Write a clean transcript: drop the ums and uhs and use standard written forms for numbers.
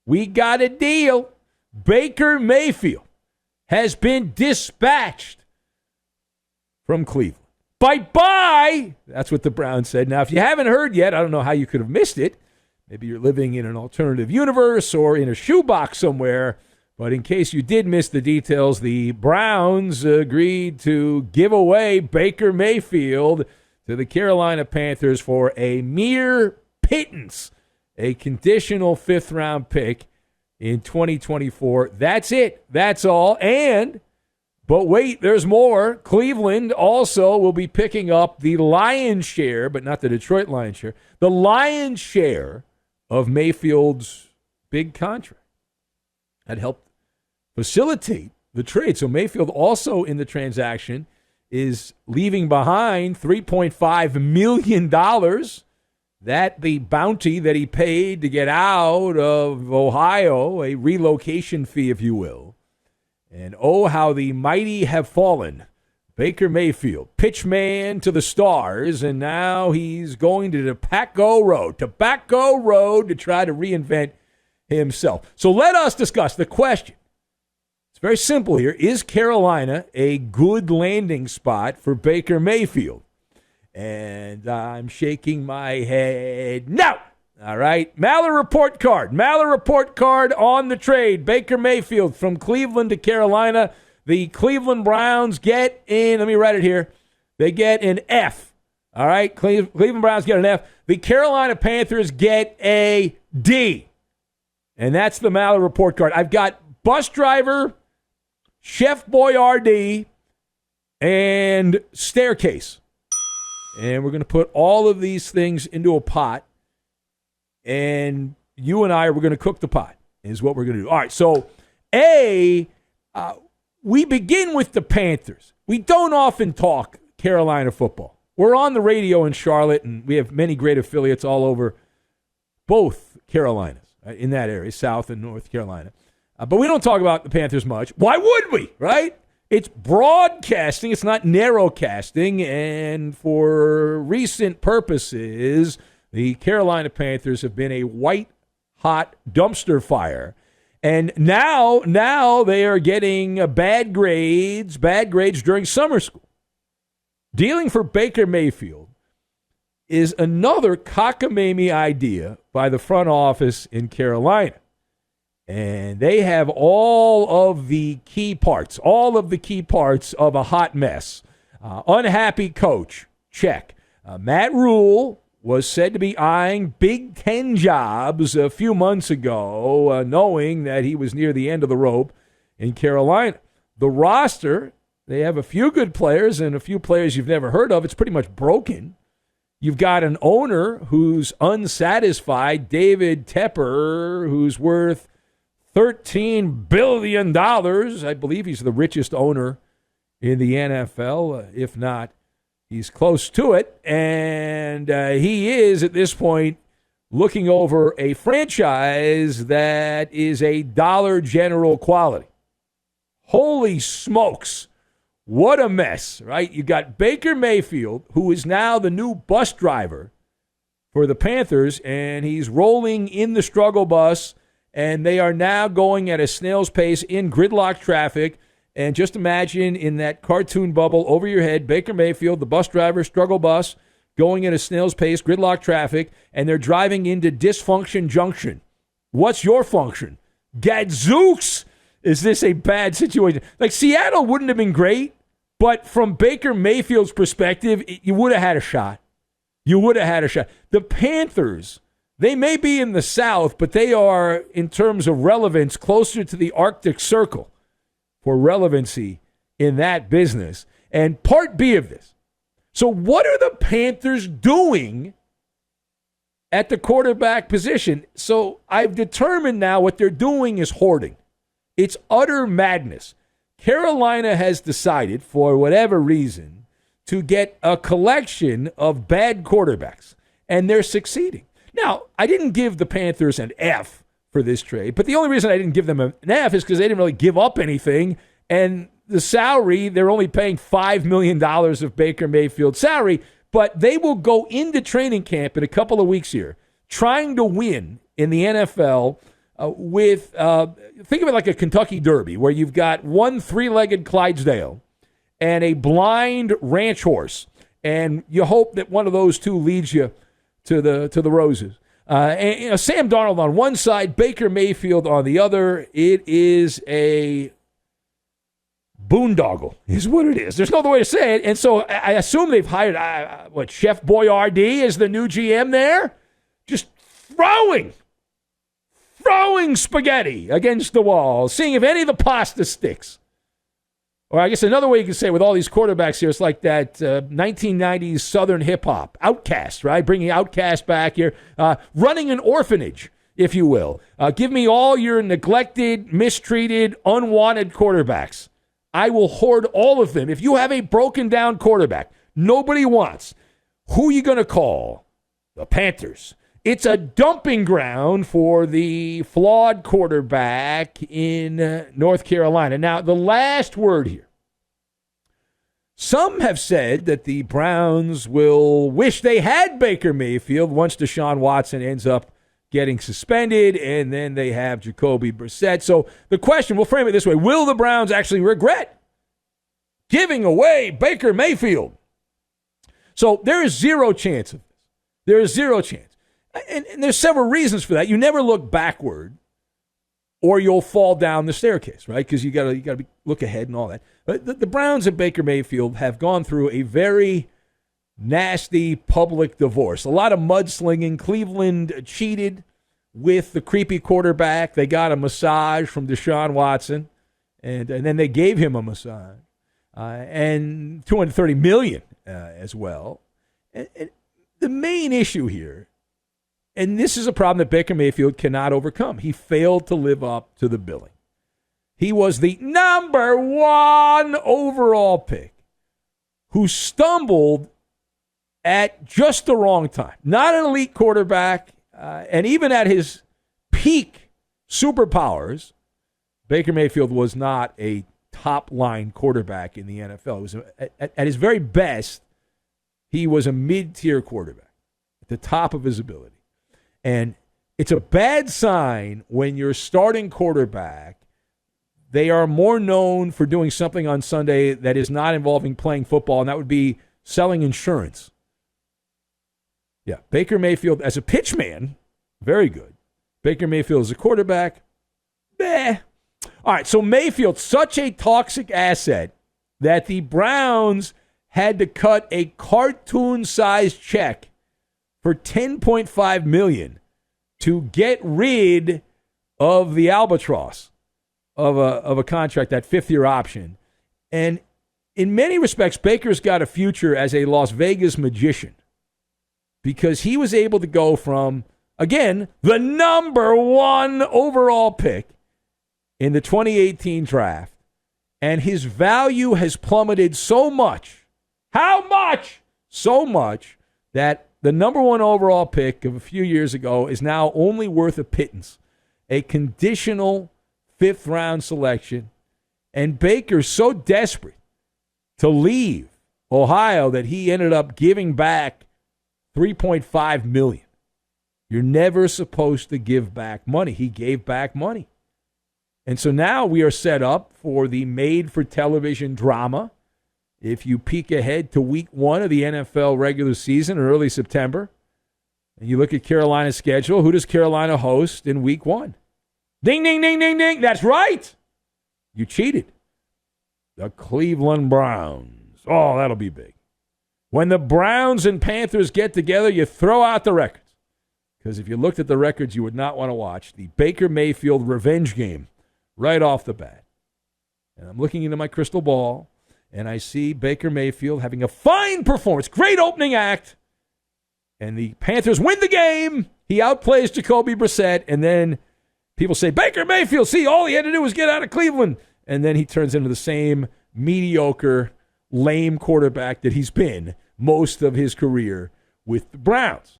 We got a deal. Baker Mayfield has been dispatched from Cleveland. Bye-bye. That's what the Browns said. Now, if you haven't heard yet, I don't know how you could have missed it. Maybe you're living in an alternative universe or in a shoebox somewhere. But in case you did miss the details, the Browns agreed to give away Baker Mayfield to the Carolina Panthers for a mere pittance, a conditional fifth-round pick in 2024. That's it. That's all. But wait, there's more. Cleveland also will be picking up the lion's share, but not the Detroit lion's share, the lion's share of Mayfield's big contract. That helped facilitate the trade. So Mayfield also in the transaction is leaving behind $3.5 million. That the bounty that he paid to get out of Ohio, a relocation fee, if you will. And oh, how the mighty have fallen. Baker Mayfield, pitchman to the stars, and now he's going to Tobacco Road to try to reinvent himself. So let us discuss the question. It's very simple here. Is Carolina a good landing spot for Baker Mayfield? And I'm shaking my head no. All right. MALLER report card. MALLER report card on the trade. Baker Mayfield from Cleveland to Carolina. The Cleveland Browns get in, let me write it here. They get an F. All right. Cleveland Browns get an F. The Carolina Panthers get a D. And that's the MALLER report card. I've got bus driver, Chef Boyardee, and staircase. And we're going to put all of these things into a pot. And you and I, we're going to cook the pot, is what we're going to do. All right, so we begin with the Panthers. We don't often talk Carolina football. We're on the radio in Charlotte, and we have many great affiliates all over both Carolinas, right, in that area, South and North Carolina. But we don't talk about the Panthers much. Why would we, right? It's broadcasting. It's not narrowcasting. And for recent purposes, the Carolina Panthers have been a white-hot dumpster fire. And now they are getting bad grades during summer school. Dealing for Baker Mayfield is another cockamamie idea by the front office in Carolina. And they have all of the key parts of a hot mess. Unhappy coach, check. Matt Rule was said to be eyeing Big Ten jobs a few months ago, knowing that he was near the end of the rope in Carolina. The roster, they have a few good players and a few players you've never heard of. It's pretty much broken. You've got an owner who's unsatisfied, David Tepper, who's worth $13 billion. I believe he's the richest owner in the NFL, if not, he's close to it. And he is, at this point, looking over a franchise that is a Dollar General quality. Holy smokes. What a mess, right? You got Baker Mayfield, who is now the new bus driver for the Panthers, and he's rolling in the struggle bus. And they are now going at a snail's pace in gridlock traffic. And just imagine in that cartoon bubble over your head, Baker Mayfield, the bus driver, struggle bus, going at a snail's pace, gridlock traffic, and they're driving into Dysfunction Junction. What's your function? Gadzooks! Is this a bad situation? Like, Seattle wouldn't have been great, but from Baker Mayfield's perspective, you would have had a shot. The Panthers, they may be in the South, but they are, in terms of relevance, closer to the Arctic Circle for relevancy in that business. And part B of this. So what are the Panthers doing at the quarterback position? So I've determined now what they're doing is hoarding. It's utter madness. Carolina has decided, for whatever reason, to get a collection of bad quarterbacks, and they're succeeding. Now, I didn't give the Panthers an F for this trade, but the only reason I didn't give them an F is because they didn't really give up anything, and the salary, they're only paying $5 million of Baker Mayfield's salary, but they will go into training camp in a couple of weeks here trying to win in the NFL think of it like a Kentucky Derby, where you've got one three-legged Clydesdale and a blind ranch horse, and you hope that one of those two leads you to the roses. And Sam Darnold on one side, Baker Mayfield on the other. It is a boondoggle, is what it is. There's no other way to say it. And so I assume they've hired Chef Boyardee as the new GM there, just throwing spaghetti against the wall, seeing if any of the pasta sticks. Or I guess another way you could say it with all these quarterbacks here, it's like that 1990s Southern hip-hop, Outkast, right? Bringing Outkast back here, running an orphanage, if you will. Give me all your neglected, mistreated, unwanted quarterbacks. I will hoard all of them. If you have a broken-down quarterback nobody wants, who are you going to call? The Panthers. It's a dumping ground for the flawed quarterback in North Carolina. Now, the last word here. Some have said that the Browns will wish they had Baker Mayfield once Deshaun Watson ends up getting suspended, and then they have Jacoby Brissett. So the question, we'll frame it this way, will the Browns actually regret giving away Baker Mayfield? So there is zero chance of this. There is zero chance. And there's several reasons for that. You never look backward, or you'll fall down the staircase, right? Because you got to look ahead and all that. But the Browns and Baker Mayfield have gone through a very nasty public divorce. A lot of mudslinging. Cleveland cheated with the creepy quarterback. They got a massage from Deshaun Watson, and then they gave him a massage, and $230 million as well. And the main issue here. And this is a problem that Baker Mayfield cannot overcome. He failed to live up to the billing. He was the number one overall pick who stumbled at just the wrong time. Not an elite quarterback, and even at his peak superpowers, Baker Mayfield was not a top-line quarterback in the NFL. It was at his very best, he was a mid-tier quarterback at the top of his ability. And it's a bad sign when your starting quarterback, they are more known for doing something on Sunday that is not involving playing football, and that would be selling insurance. Yeah, Baker Mayfield as a pitchman, very good. Baker Mayfield as a quarterback, meh. All right, so Mayfield, such a toxic asset that the Browns had to cut a cartoon-sized check for $10.5 million to get rid of the albatross of a contract, that fifth-year option. And in many respects, Baker's got a future as a Las Vegas magician because he was able to go from, again, the number one overall pick in the 2018 draft, and his value has plummeted so much. How much? So much that the number one overall pick of a few years ago is now only worth a pittance, a conditional fifth-round selection. And Baker's so desperate to leave Ohio that he ended up giving back $3.5 million. You're never supposed to give back money. He gave back money. And so now we are set up for the made-for-television drama. If you peek ahead to week 1 of the NFL regular season in early September, and you look at Carolina's schedule, who does Carolina host in week 1? Ding, ding, ding, ding, ding. That's right. You cheated. The Cleveland Browns. Oh, that'll be big. When the Browns and Panthers get together, you throw out the records. Because if you looked at the records, you would not want to watch the Baker Mayfield revenge game right off the bat. And I'm looking into my crystal ball, and I see Baker Mayfield having a fine performance, great opening act, and the Panthers win the game. He outplays Jacoby Brissett, and then people say, Baker Mayfield, see, all he had to do was get out of Cleveland. And then he turns into the same mediocre, lame quarterback that he's been most of his career with the Browns.